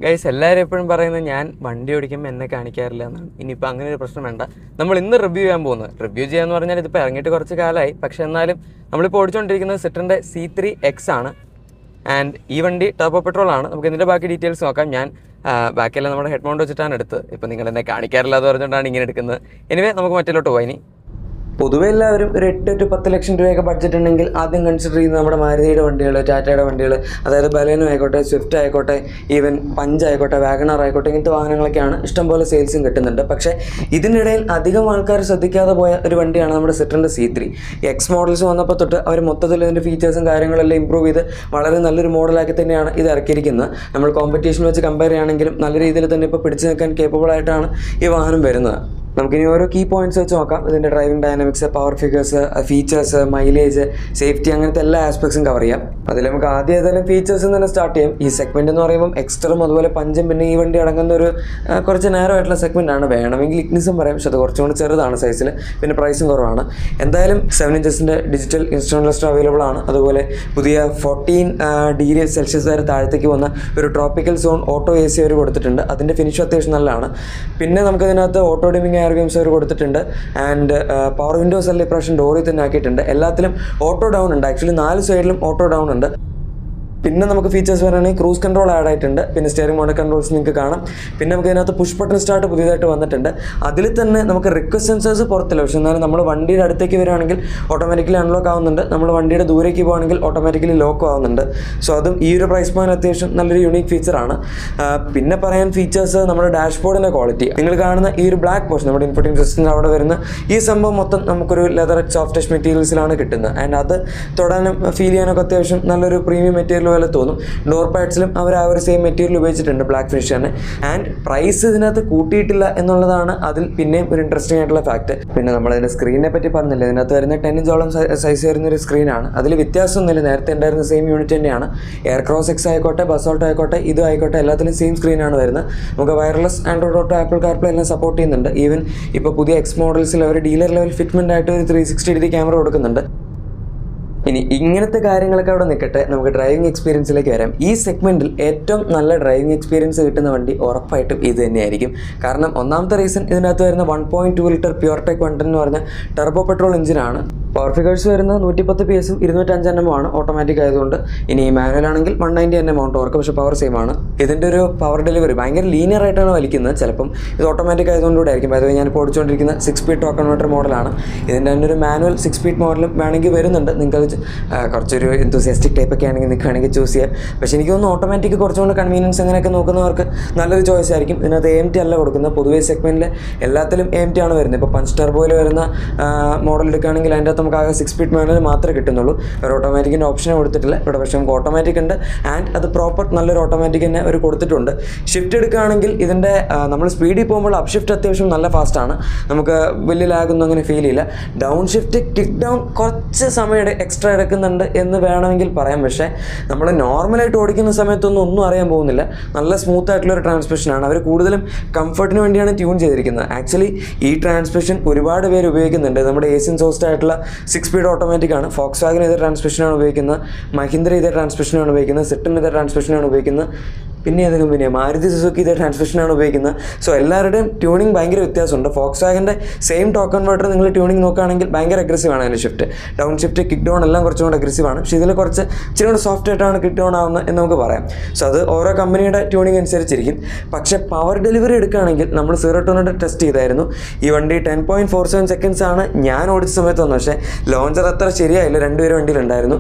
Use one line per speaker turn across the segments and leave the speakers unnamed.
Guys എല്ലാവരും എപ്പോഴും പറയുന്നത് ഞാൻ വണ്ടി ഓടിക്കുമ്പോൾ എന്നെ കാണിക്കാറില്ല എന്നാണ്. ഇനിയിപ്പോൾ അങ്ങനെ ഒരു പ്രശ്നം വേണ്ട. നമ്മൾ ഇന്ന് റിവ്യൂ ചെയ്യാൻ പോകുന്നത്, റിവ്യൂ ചെയ്യാന്ന് പറഞ്ഞാൽ ഇതിപ്പോൾ ഇറങ്ങിയിട്ട് കുറച്ച് കാലമായി, പക്ഷേ എന്നാലും നമ്മളിപ്പോൾ ഓടിച്ചുകൊണ്ടിരിക്കുന്നത് സിട്രൻ്റെ C3X ആണ്. ആൻഡ് ഈ വണ്ടി ടർബോ പെട്രോൾ ആണ്. നമുക്ക് ഇതിൻ്റെ ബാക്കി ഡീറ്റെയിൽസ് നോക്കാം. ഞാൻ ബാക്കിയെല്ലാം നമ്മുടെ ഹെഡ് മൗണ്ട് വെച്ചിട്ടാണ് എടുത്തത്. ഇപ്പോൾ നിങ്ങൾ എന്നെ കാണിക്കാറില്ല എന്ന് പറഞ്ഞുകൊണ്ടാണ് ഇങ്ങനെ എടുക്കുന്നത്. എനിവേ നമുക്ക് മറ്റിലോട്ട് പോയി. ഇനി പൊതുവെ എല്ലാവരും ഒരു 8 to 10 ലക്ഷം രൂപയൊക്കെ ബഡ്ജറ്റ് ഉണ്ടെങ്കിൽ ആദ്യം കൺസിഡർ ചെയ്യുന്നത് നമ്മുടെ മാരുതിയുടെ വണ്ടികൾ, ടാറ്റയുടെ വണ്ടികൾ, അതായത് ബലേനോ ആയിക്കോട്ടെ, സ്വിഫ്റ്റ് ആയിക്കോട്ടെ, ഈവൻ പഞ്ച് ആയിക്കോട്ടെ, വാഗണർ ആയിക്കോട്ടെ, ഇങ്ങനത്തെ വാഹനങ്ങളൊക്കെയാണ് ഇഷ്ടംപോലെ സെയിൽസും കിട്ടുന്നുണ്ട്. പക്ഷേ ഇതിനിടയിൽ അധികം ആൾക്കാർ ശ്രദ്ധിക്കാതെ പോയ ഒരു വണ്ടിയാണ് നമ്മുടെ സിട്രൻ്റെ C3. X മോഡൽസ് വന്നപ്പോൾ തൊട്ട് അവർ മൊത്തത്തിൽ ഇതിൻ്റെ ഫീച്ചേഴ്സും കാര്യങ്ങളെല്ലാം ഇമ്പ്രൂവ് ചെയ്ത് വളരെ നല്ലൊരു മോഡലാക്കി തന്നെയാണ് ഇത് ഇറക്കിയിരിക്കുന്നത്. നമ്മൾ കോമ്പറ്റീഷൻ വെച്ച് കമ്പയർ ചെയ്യുകയാണെങ്കിലും നല്ല രീതിയിൽ തന്നെ ഇപ്പോൾ പിടിച്ചു നിൽക്കാൻ കേപ്പബിൾ ആയിട്ടാണ് ഈ വാഹനം വരുന്നത്. നമുക്കിനി ഓരോ കീ പോയിന്റ്സ് വെച്ച് നോക്കാം. ഇതിൻ്റെ driving dynamics, power figures, features, mileage, safety, അങ്ങനത്തെ എല്ലാ ആസ്പെക്ട്സും കവർ ചെയ്യാം. അതിൽ നമുക്ക് ആദ്യം ഏതായാലും ഫീച്ചേഴ്സ് തന്നെ സ്റ്റാർട്ട് ചെയ്യാം. ഈ സെഗ്മെന്റ് എന്ന് പറയുമ്പോൾ എക്സ്റ്ററും അതുപോലെ പഞ്ചും പിന്നെ ഈ വണ്ടി അടങ്ങുന്ന ഒരു കുറച്ച് നേരോ ആയിട്ടുള്ള സെഗ്മെന്റ് ആണ്. വേണമെങ്കിൽ ഇഗ്നിസും പറയാം, പക്ഷെ അത് കുറച്ചുകൂടി ചെറുതാണ് സൈസിൽ, പിന്നെ പ്രൈസും കുറവാണ്. എന്തായാലും 7 ഇഞ്ചസിൻ്റെ ഡിജിറ്റൽ ഇൻസ്ട്രുമെന്റ് ക്ലസ്റ്റർ അവൈലബിൾ ആണ്. അതുപോലെ പുതിയ 14°C വരെ താഴത്തേക്ക് വന്ന ഒരു ട്രോപ്പിക്കൽ സോൺ ഓട്ടോ AC അവർ കൊടുത്തിട്ടുണ്ട്. അതിൻ്റെ ഫിനിഷ് അത്യാവശ്യം നല്ലതാണ്. പിന്നെ നമുക്കതിനകത്ത് ഓട്ടോ ഡിമിംഗ് എയർ ഗെയിംസ് അവർ കൊടുത്തിട്ടുണ്ട്. ആൻഡ് പവർ വിൻഡോസ് എല്ലാം ഇപ്രാവശ്യം ഡോറിൽ തന്നെ ആക്കിയിട്ടുണ്ട്. എല്ലാത്തിലും ഓട്ടോ ഡൗൺ ഉണ്ട്. ആക്ച്വലി 4 സൈഡിലും ഓട്ടോ ഡൗൺ ഉണ്ട്. പിന്നെ നമുക്ക് ഫീച്ചേഴ്സ് പറയുകയാണെങ്കിൽ ക്രൂസ് കൺട്രോൾ ആഡ് ആയിട്ടുണ്ട്. പിന്നെ സ്റ്റിയറിംഗ് മോഡ് കൺട്രോൾസ് നിങ്ങൾക്ക് കാണാം. പിന്നെ നമുക്ക് ഇതിനകത്ത് പുഷ് ബട്ടൺ സ്റ്റാർട്ട് പുതിയതായിട്ട് വന്നിട്ടുണ്ട്. അതിൽ തന്നെ നമുക്ക് റിക്വസ്റ്റ് സെൻസേഴ്സ് പുറത്തില്ല, പക്ഷേ എന്നാലും നമ്മൾ വണ്ടിയുടെ അടുത്തേക്ക് വരികയാണെങ്കിൽ ഓട്ടോമാറ്റിക്കലി അൺലോക്ക് ആവുന്നുണ്ട്. നമ്മൾ വണ്ടിയുടെ ദൂരേക്ക് പോകുകയാണെങ്കിൽ ഓട്ടോമാറ്റിക്കലി ലോക്ക് ആവുന്നുണ്ട്. സോ അതും ഈ ഒരു പ്രൈസ് പോയിന്റ് അത്യാവശ്യം നല്ലൊരു യൂണിക് ഫീച്ചറാണ്. പിന്നെ പറയാൻ ഫീച്ചേഴ്സ് നമ്മുടെ ഡാഷ്ബോർഡിൻ്റെ ക്വാളിറ്റി. നിങ്ങൾ കാണുന്ന ഈ ഒരു ബ്ലാക്ക് പോർഷൻ നമ്മുടെ ഇൻപുട്ടിംഗ് സിസ്റ്റത്തിൻ്റെ അവിടെ വരുന്ന ഈ സംഭവം മൊത്തം നമുക്കൊരു ലെതർ സോഫ്റ്റ് ടച്ച് മെറ്റീരിയൽസിലാണ് കിട്ടുന്നത്. ആൻഡ് അത് തൊടാനും ഫീൽ ചെയ്യാനൊക്കെ അത്യാവശ്യം നല്ലൊരു പ്രീമിയം മെറ്റീരിയൽ പോലെ തോന്നും. ഡോർ പാഡ്സിലും അവർ ആ ഒരു സെയിം മെറ്റീരിയൽ ഉപയോഗിച്ചിട്ടുണ്ട്, ബ്ലാക്ക് ഫിനിഷ് തന്നെ. ആൻഡ് പ്രൈസ് ഇതിനകത്ത് കൂട്ടിയിട്ടില്ല എന്നുള്ളതാണ് അതിൽ പിന്നെയും ഒരു ഇൻട്രസ്റ്റിംഗ് ആയിട്ടുള്ള ഫാക്ട്. പിന്നെ നമ്മളതിൻ്റെ സ്ക്രീനെ പറ്റി പറഞ്ഞില്ല. ഇതിനകത്ത് വരുന്ന 10 ഇഞ്ചോളം സൈസ് വരുന്നൊരു സ്ക്രീനാണ്. അതിൽ വ്യത്യാസമൊന്നുമില്ല, നേരത്തെ ഉണ്ടായിരുന്ന സെയിം യൂണിറ്റ് തന്നെയാണ്. എയർക്രോസ് X ആയിക്കോട്ടെ, ബസോൾട്ടോ ആയിക്കോട്ടെ, ഇതും ആയിക്കോട്ടെ, എല്ലാത്തിലും സെയിം സ്ക്രീനാണ് വരുന്നത്. നമുക്ക് wireless Android auto, apple CarPlay എല്ലാം സപ്പോർട്ട് ചെയ്യുന്നുണ്ട്. ഈവൻ ഇപ്പോൾ പുതിയ X മോഡൽസിൽ അവർ ഡീലർ ലെവൽ ഫിറ്റ്മെൻ്റ് ആയിട്ട് ഒരു 360° ക്യാമറ കൊടുക്കുന്നുണ്ട്. ഇനി ഇങ്ങനത്തെ കാര്യങ്ങളൊക്കെ അവിടെ നിൽക്കട്ടെ, നമുക്ക് ഡ്രൈവിംഗ് എക്സ്പീരിയൻസിലേക്ക് വരാം. ഈ സെഗ്മെൻറ്റിൽ ഏറ്റവും നല്ല ഡ്രൈവിംഗ് എക്സ്പീരിയൻസ് കിട്ടുന്ന വണ്ടി ഉറപ്പായിട്ടും ഇത് തന്നെയായിരിക്കും. കാരണം ഒന്നാമത്തെ റീസൺ ഇതിനകത്ത് വരുന്ന 1.2 ലിറ്റർ പ്യുവർടെക് 110 എന്ന് പറഞ്ഞ ടർബോ പെട്രോൾ എഞ്ചിനാണ്. പവർ ഫിഗേഴ്സ് വരുന്നത് 110 PS 205 Nm ആണ്, ഓട്ടോമാറ്റിക് ആയതുകൊണ്ട്. ഇനി മാനുവൽ ആണെങ്കിൽ 190 Nm ടോർക്ക്, പക്ഷേ പവർ സെയിം ആണ്. ഇതിൻ്റെ ഒരു പവർ ഡെലിവറി ഭയങ്കര ലീനിയർ ആയിട്ടാണ് വലിക്കുന്നത്. ചിലപ്പം ഇത് ഓട്ടോമാറ്റിക് ആയതുകൊണ്ടുകൂടെ ആയിരിക്കും. അതായത് ഞാനിപ്പോൾ ഓടിച്ചുകൊണ്ടിരിക്കുന്ന 6 സ്പീഡ് ടോർക്ക് കൺവെർട്ടർ മോഡലാണ്. ഇതിൻ്റെ തന്നെ ഒരു മാനുവൽ 6 സ്പീഡ് മോഡലും വേണമെങ്കിൽ വരുന്നുണ്ട്. നിങ്ങൾക്ക് കുറച്ചൊരു എന്തൂസിയാസ്റ്റിക് ടൈപ്പൊക്കെ ആണെങ്കിൽ നിങ്ങൾക്ക് വേണമെങ്കിൽ ചൂസ് ചെയ്യാം. പക്ഷേ എനിക്ക് തോന്നുന്നു ഓട്ടോമാറ്റിക് കുറച്ചുകൊണ്ട് കൺവീനിയൻസ് അങ്ങനെയൊക്കെ നോക്കുന്നവർക്ക് നല്ലൊരു ചോയ്സ് ആയിരിക്കും. ഇതിനകത്ത് AMT അല്ല കൊടുക്കുന്നത്. പൊതുവേ സെഗ്മെൻറ്റിൽ എല്ലാത്തിലും AMT ആണ് വരുന്നത്. ഇപ്പോൾ പഞ്ച് ടർബോയിൽ വരുന്ന മോഡൽ എടുക്കുകയാണെങ്കിൽ അതിൻ്റെ അകത്ത് നമുക്ക് ആകെ 6 സ്പീഡ് മാനുവൽ മാത്രമേ കിട്ടുന്നുള്ളൂ. ഒരു ഓട്ടോമാറ്റിക്കിൻ്റെ ഓപ്ഷനെ കൊടുത്തിട്ടില്ല ഇവിടെ. പക്ഷേ നമുക്ക് ഓട്ടോമാറ്റിക് ഉണ്ട്. ആൻഡ് അത് പ്രോപ്പർ നല്ലൊരു ഓട്ടോമാറ്റിക് തന്നെ അവർ കൊടുത്തിട്ടുണ്ട്. ഷിഫ്റ്റ് എടുക്കുകയാണെങ്കിൽ ഇതിൻ്റെ നമ്മൾ സ്പീഡിൽ പോകുമ്പോൾ അപ്പ് ഷിഫ്റ്റ് അത്യാവശ്യം നല്ല ഫാസ്റ്റാണ്. നമുക്ക് വലിയ ലാഗൊന്നും അങ്ങനെ ഫീൽ ചെയ്യില്ല. ഡൗൺ ഷിഫ്റ്റ് കിക്ക് ഡൗൺ കുറച്ച് സമയം എക്സ്ട്രാ എടുക്കുന്നുണ്ട് എന്ന് വേണമെങ്കിൽ പറയാം. പക്ഷേ നമ്മൾ നോർമലായിട്ട് ഓടിക്കുന്ന സമയത്തൊന്നും അറിയാൻ പോകുന്നില്ല. നല്ല സ്മൂത്ത് ആയിട്ടുള്ളൊരു ട്രാൻസ്മിഷനാണ്. അവർ കൂടുതലും കംഫർട്ടിന് വേണ്ടിയാണ് ട്യൂൺ ചെയ്തിരിക്കുന്നത്. ആക്ച്വലി ഈ ട്രാൻസ്മിഷൻ ഒരുപാട് പേര് ഉപയോഗിക്കുന്നുണ്ട്. നമ്മുടെ ഏഷ്യൻ സോഴ്സ്ഡ് ആയിട്ടുള്ള 6 സ്പീഡ് ഓട്ടോമാറ്റിക് ആണ്. ഫോക്സ്വാഗൻ ഇതേ ട്രാൻസ്മിഷനാണ് ഉപയോഗിക്കുന്നത്. മഹീന്ദ്ര ഇതേ ട്രാൻസ്മിഷനാണ് ഉപയോഗിക്കുന്നത്. സിട്രൻ ഇതേ ട്രാൻസ്മിഷനാണ് ഉപയോഗിക്കുന്നത്. പിന്നെ ഏത് കമ്പനിയാണ്? മാരുതി സുസുക്കി ഇതേ ട്രാൻസ്മിഷനാണ് ഉപയോഗിക്കുന്നത്. സോ എല്ലാവരുടെയും ട്യൂണിങ് ഭയങ്കര വ്യത്യാസമുണ്ട്. ഫോക്സ്വാഗൻ്റെ സെയിം ടോക്ക് കൺവേർട്ടർ നിങ്ങൾ ട്യൂണിങ് നോക്കുകയാണെങ്കിൽ ഭയങ്കര അഗ്രസീവ് ആണ് അതിൻ്റെ shift. Down shift, kick down എല്ലാം കുറച്ചും കൂടെ അഗ്രസീവ് ആണ്. പക്ഷേ ഇതിൽ കുറച്ച് ഇച്ചിരി കൂടെ സോഫ്റ്റ് ആയിട്ടാണ് കിക്ക് ഡൗൺ ആവുന്നത് എന്ന് നമുക്ക് പറയാം. സോ അത് ഓരോ കമ്പനിയുടെ ട്യൂണിങ് അനുസരിച്ചിരിക്കും. പക്ഷേ പവർ ഡെലിവറി എടുക്കുകയാണെങ്കിൽ നമ്മൾ 0 to 100 ടെസ്റ്റ് ചെയ്തായിരുന്നു. ഈ വണ്ടി 10.47 സെക്കൻഡ്സ് ആണ് ഞാൻ ഓടിച്ച സമയത്ത് വന്നത്. പക്ഷേ ലോഞ്ചർ അത്ര ശരിയായില്ല. 2 പേര് വണ്ടിയിലുണ്ടായിരുന്നു.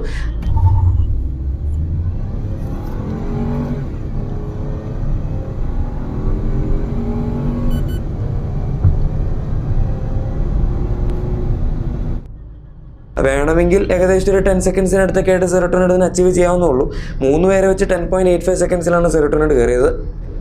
വേണമെങ്കിൽ ഏകദേശം ഒരു 10 സെക്കൻഡ്സിനടുത്തൊക്കെ ആയിട്ട് 0 to 100 അച്ചീവ് ചെയ്യാവുന്നുള്ളൂ. 3 പേരെ വെച്ച് 10.85 സെക്കൻഡ്സിലാണ് 0 to 100 കയറിയത്.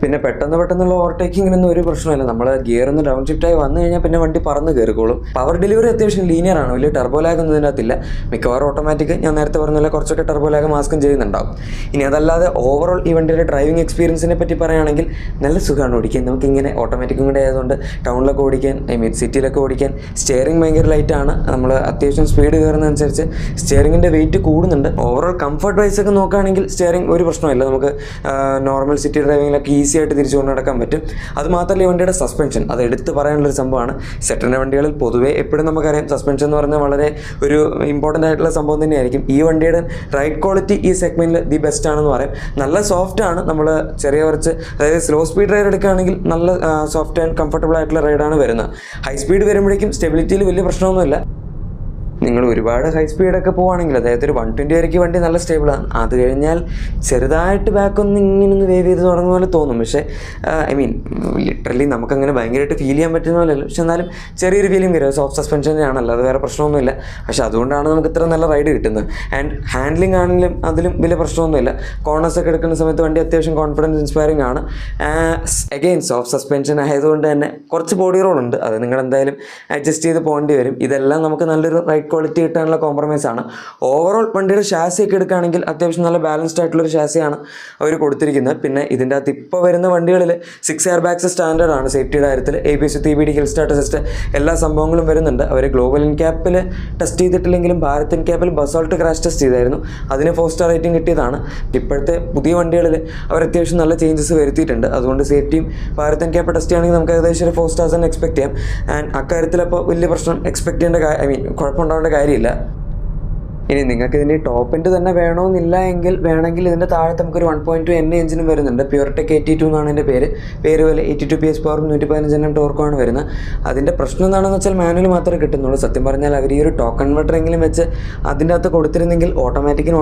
പിന്നെ പെട്ടെന്നുള്ള ഓവർടേക്കിങ്ങിനൊന്നും ഒരു പ്രശ്നമില്ല. നമ്മൾ ഗിയർ ഒന്ന് ഡൗൺ ഷിഫ്റ്റായി വന്നു കഴിഞ്ഞാൽ പിന്നെ വണ്ടി പറന്ന് കയറിക്കോളും. പവർ ഡെലിവറി അത്യാവശ്യം ലീനിയർ ആണ്. വലിയ ടർബോ ലാഗ് ഒന്നും ഇതിനകത്തില്ല. മിക്കവാറും ഓട്ടോമാറ്റിക്, ഞാൻ നേരത്തെ പറഞ്ഞ കുറച്ചൊക്കെ ടർബോ ലാഗ് മാസ്കും ചെയ്യുന്നുണ്ടാവും. ഇനി അതല്ലാതെ ഓവറോൾ ഈ വണ്ടിയുടെ ഡ്രൈവിംഗ് എക്സ്പീരിയൻസിനെ പറ്റി പറയുകയാണെങ്കിൽ നല്ല സുഖമാണ് ഓടിക്കാൻ. നമുക്കിങ്ങനെ ഓട്ടോമാറ്റിക്കും കൂടെ ആയതുകൊണ്ട് ടൗണിലൊക്കെ ഓടിക്കാൻ, സിറ്റിയിലൊക്കെ ഓടിക്കാൻ. സ്റ്റിയറിംഗ് ഭയങ്കര ലൈറ്റാണ്. നമ്മൾ അത്യാവശ്യം സ്പീഡ് കയറുന്നതനുസരിച്ച് സ്റ്റിയറിംഗിൻ്റെ വെയിറ്റ് കൂടുന്നുണ്ട്. ഓവറോൾ കംഫർട്ട് വൈസ് ഒക്കെ നോക്കുകയാണെങ്കിൽ സ്റ്റിയറിംഗ് ഒരു പ്രശ്നമില്ല. നമുക്ക് നോർമൽ സിറ്റി ഡ്രൈവിങ്ങിലൊക്കെ ഈസി
ഈസി ആയിട്ട് തിരിച്ചു കൊണ്ട് നടക്കാൻ പറ്റും. അതുമാത്രമല്ല ഈ വണ്ടിയുടെ സസ്പെൻഷൻ, അത് എടുത്ത് പറയാനുള്ളൊരു സംഭവമാണ്. സെറ്ററിൻ്റെ വണ്ടികളിൽ പൊതുവേ എപ്പോഴും നമുക്കറിയാം സസ്പെൻഷൻ എന്ന് പറഞ്ഞാൽ വളരെ ഒരു ഇമ്പോർട്ടൻ്റ് ആയിട്ടുള്ള സംഭവം തന്നെയായിരിക്കും. ഈ വണ്ടിയുടെ റൈഡ് ക്വാളിറ്റി ഈ സെഗ്മെൻറ്റിൽ ദി ബെസ്റ്റ് ആണെന്ന് പറയാം. നല്ല സോഫ്റ്റ് ആണ്. നമ്മൾ ചെറിയ കുറച്ച് അതായത് സ്ലോ സ്പീഡ് റൈഡ് എടുക്കുകയാണെങ്കിൽ നല്ല സോഫ്റ്റ് ആൻഡ് കംഫർട്ടബിൾ ആയിട്ടുള്ള റൈഡാണ് വരുന്നത്. ഹൈ സ്പീഡ് വരുമ്പോഴേക്കും സ്റ്റെബിലിറ്റിയിൽ വലിയ പ്രശ്നമൊന്നുമില്ല. നിങ്ങൾ ഒരുപാട് ഹൈ സ്പീഡൊക്കെ പോവുകയാണെങ്കിൽ അതായത് ഒരു 120 വരെയ്ക്ക് വണ്ടി നല്ല സ്റ്റേബിളാണ്. അത് കഴിഞ്ഞാൽ ചെറുതായിട്ട് ബാക്കൊന്ന് ഇങ്ങനെ വേവ് ചെയ്ത് തുടങ്ങുന്ന പോലെ തോന്നും. പക്ഷേ ഐ മീൻ ലിറ്ററലി നമുക്കങ്ങനെ ഭയങ്കരമായിട്ട് ഫീൽ ചെയ്യാൻ പറ്റുന്ന പോലെയല്ല. പക്ഷെ എന്നാലും ചെറിയൊരു ഫീലിംഗ് വരും. സോഫ്റ്റ് സസ്പെൻഷൻ ആണല്ലോ, അത് വേറെ പ്രശ്നമൊന്നുമില്ല. പക്ഷേ അതുകൊണ്ടാണ് നമുക്ക് ഇത്ര നല്ല റൈഡ് കിട്ടുന്നത്. ആൻഡ് ഹാൻഡ്ലിംഗ് ആണെങ്കിലും അതിലും വലിയ പ്രശ്നമൊന്നുമില്ല. കോർണേഴ്സൊക്കെ എടുക്കുന്ന സമയത്ത് വണ്ടി അത്യാവശ്യം കോൺഫിഡൻസ് ഇൻസ്പയറിംഗ് ആണ്. അഗെയിൻ സോഫ്റ്റ് സസ്പെൻഷൻ ആയതുകൊണ്ട് തന്നെ കുറച്ച് ബോഡി റോളുണ്ട്, അത് നിങ്ങൾ എന്തായാലും അഡ്ജസ്റ്റ് ചെയ്ത് പോകേണ്ടി വരും. ഇതെല്ലാം നമുക്ക് നല്ലൊരു റൈഡ് ക്വാളിറ്റി കിട്ടാനുള്ള കോംപ്രമൈസ് ആണ്. ഓവറോൾ വണ്ടിയുടെ ഷാസി ഒക്കെ എടുക്കുകയാണെങ്കിൽ അത്യാവശ്യം നല്ല ബാലൻസ്ഡ് ആയിട്ടുള്ളൊരു ഷാസിയാണ് അവർ കൊടുത്തിരിക്കുന്നത്. പിന്നെ ഇതിൻ്റെ അകത്ത് ഇപ്പോൾ വരുന്ന വണ്ടികളിൽ 6 എയർ ബാഗ്സ് സ്റ്റാൻഡേർഡ് ആണ് സേഫ്റ്റിയുടെ കാര്യത്തിൽ. ABS, TBD, hill start assist എല്ലാ സംഭവങ്ങളും വരുന്നുണ്ട്. അവർ ഗ്ലോബൽ ഇൻക്യാപ്പിൽ ടെസ്റ്റ് ചെയ്തിട്ടില്ലെങ്കിലും ഭാരത് ഇൻക്യാപ്പിൽ ബസോൾട്ട് ക്രാഷ് ടെസ്റ്റ് ചെയ്തായിരുന്നു, അതിന് 4 സ്റ്റാർ റേറ്റിംഗ് കിട്ടിയതാണ്. ഇപ്പോഴത്തെ പുതിയ വണ്ടികളിൽ അവർ അത്യാവശ്യം നല്ല ചേഞ്ചസ് വരുത്തിയിട്ടുണ്ട്. അതുകൊണ്ട് സേഫ്റ്റിയും ഭാരത് ഇൻക്യാപ്പ് ടെസ്റ്റ് ചെയ്യുകയാണെങ്കിൽ നമുക്ക് ഏകദേശം ഒരു 4 സ്റ്റാർസ് തന്നെ എക്സ്പെക്ട് ചെയ്യാം. ആൻഡ് അക്കാര്യത്തിൽ അപ്പോൾ വലിയ പ്രശ്നം എക്സ്പെക്ട് ചെയ്യേണ്ട ഐ മീൻ കുഴപ്പമുണ്ടാവേണ്ട കാര്യമില്ല. ഇനി നിങ്ങൾക്ക് ഇതിൻ്റെ ടോപ്പ് എൻഡ് തന്നെ വേണമെന്നില്ല എങ്കിൽ വേണമെങ്കിൽ ഇതിൻ്റെ താഴത്ത് നമുക്കൊരു 1.2 NA എഞ്ചിനും വരുന്നുണ്ട്. പ്യൂർടെക് 82 എന്നാണ് എൻ്റെ പേര് പോലെ 82 PS പവറും 115 Nm ടോർക്കുമാണ് വരുന്നത്. അതിൻ്റെ പ്രശ്നം എന്താണെന്ന് വെച്ചാൽ മാനുവൽ മാത്രമേ കിട്ടുന്നുള്ളൂ. സത്യം പറഞ്ഞാൽ അവർ ഈ ഒരു ടോക്ക് കൺവെർട്ടർ എങ്കിലും വെച്ച് അതിൻ്റെ അകത്ത് കൊടുത്തിരുന്നെങ്കിൽ ഓട്ടോമാറ്റിക്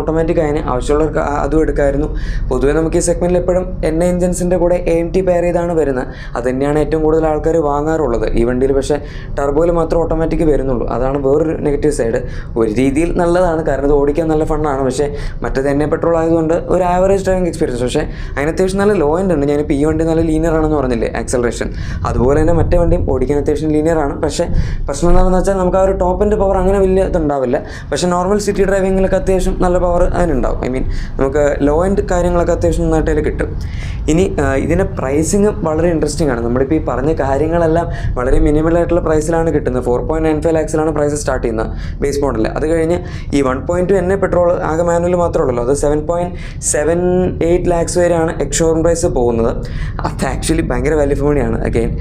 അതിന് ആവശ്യമുള്ളവർക്ക് അതും എടുക്കാമായിരുന്നു. പൊതുവേ നമുക്ക് ഈ സെഗ്മെൻറ്റിൽ എപ്പോഴും NA എഞ്ചിൻസിൻ്റെ കൂടെ AMT പെയർ ചെയ്താണ് വരുന്നത്. അത് തന്നെയാണ് ഏറ്റവും കൂടുതൽ ആൾക്കാർ വാങ്ങാറുള്ളത്. ഈ വണ്ടിയിൽ പക്ഷേ ടർബോയിൽ മാത്രം ഓട്ടോമാറ്റിക് വരുന്നുള്ളൂ. അതാണ് വേറൊരു നെഗറ്റീവ് സൈഡ്. ഒരു രീതിയിൽ നല്ലതാണ്, കാരണം ഇത് ഓടിക്കാൻ നല്ല ഫണ്ണാണ്. പക്ഷേ മറ്റേത് തന്നെ പെട്രോൾ ആയതുകൊണ്ട് ഒരു ആവറേജ് ഡ്രൈവിംഗ് എക്സ്പീരിയൻസ്. പക്ഷേ അതിന് അത്യാവശ്യം നല്ല ലോ എൻഡ് ഉണ്ട്. ഞാനിപ്പോൾ ഈ വണ്ടി നല്ല ലീനിയർ ആണെന്ന് പറഞ്ഞില്ലേ ആക്സലറേഷൻ, അതുപോലെ തന്നെ മറ്റേ വണ്ടിയും ഓടിക്കാൻ അത്യാവശ്യം ലീനിയർ ആണ്. പക്ഷേ പ്രശ്നം എന്താണെന്ന് വെച്ചാൽ നമുക്ക് ആ ഒരു ടോപ്പ് എൻഡ് പവർ അങ്ങനെ വലിയ ഇതുണ്ടാവില്ല. പക്ഷേ നോർമൽ സിറ്റി ഡ്രൈവിങ്ങിലൊക്കെ അത്യാവശ്യം നല്ല പവർ അതിനുണ്ടാവും. ഐ മീൻ നമുക്ക് ലോ എൻഡ് കാര്യങ്ങളൊക്കെ അത്യാവശ്യം നന്നായിട്ട് കിട്ടും. ഇനി ഇതിൻ്റെ പ്രൈസിങ് വളരെ ഇൻട്രസ്റ്റിംഗ് ആണ്. നമ്മളിപ്പോൾ ഈ പറഞ്ഞ കാര്യങ്ങളെല്ലാം വളരെ മിനിമലായിട്ടുള്ള പ്രൈസിലാണ് കിട്ടുന്നത്. 4.95 lakhs പ്രൈസ് സ്റ്റാർട്ട് ചെയ്യുന്നത് ബേസ് മോഡലിൽ. അത് കഴിഞ്ഞ് ഈ 1.2 NA പെട്രോൾ ആകെ മാനുവൽ മാത്രമേ ഉള്ളൂ, അത് 7.78 lakhs വരെയാണ് എക്സ്ഷോറൂം പ്രൈസ് പോകുന്നത്. അത് ആക്ച്വലി ഭയങ്കര വാല്യൂ ഫോർ മണിയാണ്. അഗെയിൻ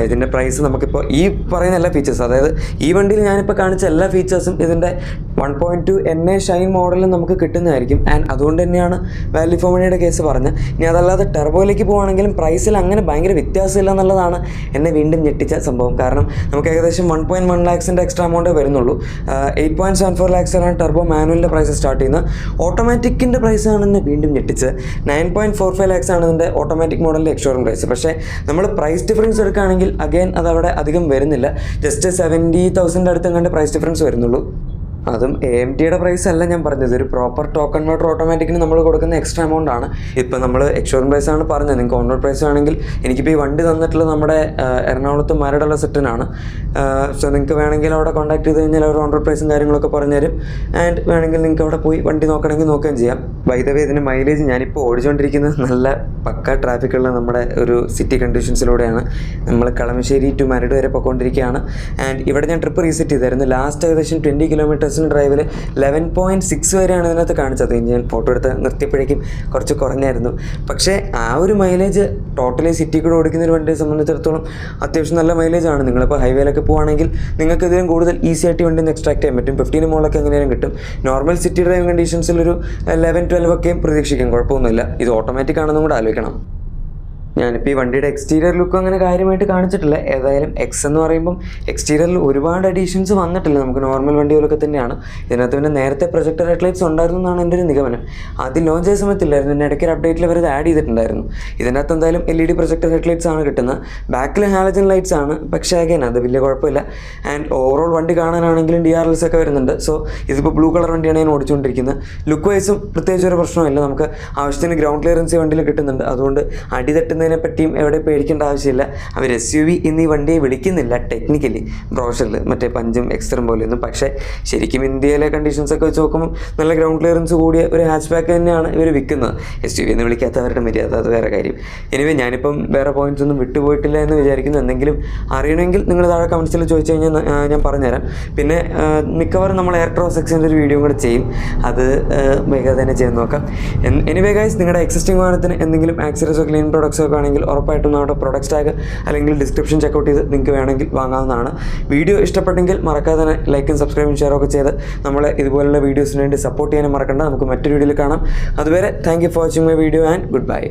ഇതിൻ്റെ പ്രൈസ് നമുക്കിപ്പോൾ ഈ പറയുന്ന എല്ലാ ഫീച്ചേഴ്സ്, അതായത് ഈ വണ്ടിയിൽ ഞാനിപ്പോൾ കാണിച്ച എല്ലാ ഫീച്ചേഴ്സും ഇതിൻ്റെ 1.2 NA ഷൈൻ മോഡലിൽ നമുക്ക് കിട്ടുന്നതായിരിക്കും. ആൻഡ് അതുകൊണ്ട് തന്നെയാണ് വാല്യൂ ഫോർ മണിയുടെ കേസ് പറഞ്ഞത്. ഇനി അതല്ലാതെ ടെർബോയിലേക്ക് പോകുകയാണെങ്കിലും പ്രൈസിൽ അങ്ങനെ ഭയങ്കര വ്യത്യാസമില്ല എന്നുള്ളതാണ് എന്നെ വീണ്ടും ഞെട്ടിച്ച സംഭവം. കാരണം നമുക്ക് ഏകദേശം 1.1 lakhs എക്സ്ട്രാ എമൗണ്ടേ വരുന്നുള്ളൂ. 8.74 lakhs ടർബോ മാനുവലിൻ്റെ പ്രൈസ് സ്റ്റാർട്ട് ചെയ്യുന്നത്. ഓട്ടോമാറ്റിക്കിൻ്റെ പ്രൈസാണ് എന്നെ വീണ്ടും ഞെട്ടിച്ചത്. 9.45 lakhs ആണ് ഇതിൻ്റെ ഓട്ടോമാറ്റിക് മോഡലിൻ്റെ എക്സ്ഷോറൂം പ്രൈസ്. പക്ഷേ നമ്മൾ പ്രൈസ് ഡിഫറൻസ് എടുക്കുകയാണെങ്കിൽ അഗെയിൻ അതവിടെ അധികം വരുന്നില്ല. ജസ്റ്റ് 70,000 അടുത്തെങ്ങാണ്ട് പ്രൈസ് ഡിഫറൻസ് വരുന്നുള്ളൂ. അതും AMTയുടെ പ്രൈസ് അല്ല ഞാൻ പറഞ്ഞത്, ഒരു പ്രോപ്പർ ടോക്കൺ കൺവെർട്ടർ ഓട്ടോമാറ്റിക്കിന് നമ്മൾ കൊടുക്കുന്ന എക്സ്ട്രാ എമൗണ്ട് ആണ്. ഇപ്പം നമ്മൾ എക്സ്ഷോറൂം പ്രൈസാണ് പറഞ്ഞത്. നിങ്ങൾക്ക് ഓൺ റോഡ് പ്രൈസ് ആണെങ്കിൽ എനിക്കിപ്പോൾ ഈ വണ്ടി തന്നിട്ടുള്ളത് നമ്മുടെ എറണാകുളത്ത് മരടുള്ള സെറ്റിനാണ്. സോ നിങ്ങൾക്ക് വേണമെങ്കിൽ അവിടെ കോൺടാക്ട് ചെയ്ത് കഴിഞ്ഞാൽ അവർ ഓൺ റോഡ് പ്രൈസും കാര്യങ്ങളൊക്കെ പറഞ്ഞു തരും. ആൻഡ് വേണമെങ്കിൽ നിങ്ങൾക്ക് അവിടെ പോയി വണ്ടി നോക്കണമെങ്കിൽ നോക്കുകയും ചെയ്യാം. ബൈ ദ വേ ഇതിൻ്റെ മൈലേജ് ഞാനിപ്പോൾ ഓടിച്ചുകൊണ്ടിരിക്കുന്നത് നല്ല പക്ക ട്രാഫിക്കുള്ള നമ്മുടെ ഒരു സിറ്റി കണ്ടീഷൻസിലൂടെയാണ്. നമ്മൾ കളമശ്ശേരി ടു മരട് വരെ പോയിക്കൊണ്ടിരിക്കുകയാണ്. ആൻഡ് ഇവിടെ ഞാൻ ട്രിപ്പ് റീസെറ്റ് ചെയ്തായിരുന്നു. ലാസ്റ്റ് ഏകദേശം 20 kilometers ഡ്രൈവിൽ 11.6 വരെയാണ് ഇതിനകത്ത് കാണിച്ചത്. ഞാൻ ഫോട്ടോ എടുത്ത് നിർത്തിയപ്പോഴേക്കും കുറച്ച് കുറഞ്ഞായിരുന്നു. പക്ഷേ ആ ഒരു മൈലേജ് ടോട്ടലി സിറ്റി കൂടെ ഓടിക്കുന്ന ഒരു വണ്ടിയെ സംബന്ധിച്ചിടത്തോളം അത്യാവശ്യം നല്ല മൈലേജാണ്. നിങ്ങളിപ്പോൾ ഹൈവേയിലൊക്കെ പോകുകയാണെങ്കിൽ നിങ്ങൾക്ക് ഇതിലും കൂടുതൽ ഈസി ആയിട്ട് വണ്ടിയിൽ നിന്ന് എക്സ്ട്രാക്ട് ചെയ്യാൻ പറ്റും. 15 മുകളിലൊക്കെ എങ്ങനെയും കിട്ടും. നോർമൽ സിറ്റി ഡ്രൈവിംഗ് കണ്ടീഷൻസിലൊരു 11-12 ഒക്കെയും പ്രതീക്ഷിക്കും, കുഴപ്പമൊന്നുമില്ല. ഇത് ഓട്ടോമാറ്റിക് ആണെന്നും കൂടെ ആലോചിക്കണം. ഞാനിപ്പോൾ ഈ വണ്ടിയുടെ എക്സ്റ്റീരിയർ ലുക്കും അങ്ങനെ കാര്യമായിട്ട് കാണിച്ചിട്ടില്ല. ഏതായാലും എക്സ് എന്ന് പറയുമ്പം എക്സ്റ്റീരിയറിൽ ഒരുപാട് അഡീഷൻസ് വന്നിട്ടില്ല. നമുക്ക് നോർമൽ വണ്ടികളൊക്കെ തന്നെയാണ്. ഇതിനകത്ത് പിന്നെ നേരത്തെ പ്രൊജക്ടർ ഹെഡ്ലൈറ്റ്സ് ഉണ്ടായിരുന്നു എന്നാണ് എൻ്റെ ഒരു നിഗമനം. ആദ്യം ലോഞ്ച് ചെയ്ത സമയത്തില്ലായിരുന്നു, പിന്നെ ഇടയ്ക്ക് ഒരു അപ്ഡേറ്റിൽ അവർ ആഡ് ചെയ്തിട്ടുണ്ടായിരുന്നു. ഇതിനകത്ത് എന്തായാലും LED പ്രൊജക്ടർ ഹെഡ്ലൈറ്റ്സ് ആണ് കിട്ടുന്നത്. ബാക്കിൽ ഹാലജൻ ലൈറ്റ്സ് ആണ്, പക്ഷേ അഗൈൻ അത് വലിയ കുഴപ്പമില്ല. ആൻഡ് ഓവറോൾ വണ്ടി കാണാനാണെങ്കിലും DRLs ഒക്കെ വരുന്നുണ്ട്. സോ ഇതിപ്പോൾ ബ്ലൂ കളർ വണ്ടിയാണ് ഞാൻ ഓടിച്ചുകൊണ്ടിരിക്കുന്നത്. ലുക്ക് വൈസും പ്രത്യേകിച്ച് ഒരു പ്രശ്നമില്ല. നമുക്ക് ആവശ്യത്തിന് ഗ്രൗണ്ട് ക്ലിയറൻസ് വണ്ടിയിൽ കിട്ടുന്നുണ്ട്. അതുകൊണ്ട് അടി തട്ടുന്നതിനെ പറ്റിയും എവിടെ പേടിക്കേണ്ട ആവശ്യമില്ല. അവർ SUV എന്നീ വണ്ടിയെ വിളിക്കുന്നില്ല ടെക്നിക്കലി ബ്രോഷറിൽ, മറ്റേ പഞ്ചും എക്സ്റ്ററും പോലെയൊന്നും. പക്ഷേ ശരിക്കും ഇന്ത്യയിലെ കണ്ടീഷൻസൊക്കെ വെച്ച് നോക്കുമ്പോൾ നല്ല ഗ്രൗണ്ട് ക്ലിയറൻസ് കൂടിയ ഒരു ഹാച്ച് ബാക്ക് തന്നെയാണ് ഇവർ വിൽക്കുന്നത്. SUV എന്ന് വിളിക്കാത്തവരുടെ മര്യാദ, അത് വേറെ കാര്യം. എനിവേ ഞാനിപ്പം വേറെ പോയിന്റ്സ് ഒന്നും വിട്ടുപോയിട്ടില്ല എന്ന് വിചാരിക്കുന്നു. എന്തെങ്കിലും അറിയണമെങ്കിൽ നിങ്ങൾ താഴെ കമൻസിൽ ചോദിച്ചു കഴിഞ്ഞാൽ ഞാൻ പറഞ്ഞുതരാം. പിന്നെ മിക്കവാറും നമ്മൾ എയർ ക്രോസ് സെക്ഷൻ്റെ ഒരു വീഡിയോ കൂടെ ചെയ്യും. അത് വേഗം തന്നെ ചെയ്ത് നോക്കാം. എനിവേ ഗൈസ്, നിങ്ങളുടെ എക്സിസ്റ്റിംഗ് വാഹനത്തിന് എന്തെങ്കിലും ആക്സറീസോ ക്ലീൻ പ്രോഡക്ട്സോ നോക്കുകയാണെങ്കിൽ ഉറപ്പായിട്ടും നമ്മുടെ പ്രൊഡക്റ്റ് ടാഗ് അല്ലെങ്കിൽ ഡിസ്ക്രിപ്ഷൻ ചെക്കൗട്ട് ചെയ്ത് നിങ്ങൾക്ക് വേണമെങ്കിൽ വാങ്ങാവുന്നതാണ്. വീഡിയോ ഇഷ്ടപ്പെട്ടെങ്കിൽ മറക്കാതെ തന്നെ ലൈക്കും സബ്സ്ക്രൈബും ഷെയറൊക്കെ ചെയ്ത് നമ്മളെ ഇതുപോലുള്ള വീഡിയോസിന് വേണ്ടി സപ്പോർട്ട് ചെയ്യാനും മറക്കണ്ട. നമുക്ക് മറ്റൊരു വീഡിയോയിൽ കാണാം. അതുവരെ thank you for watching my video and good bye.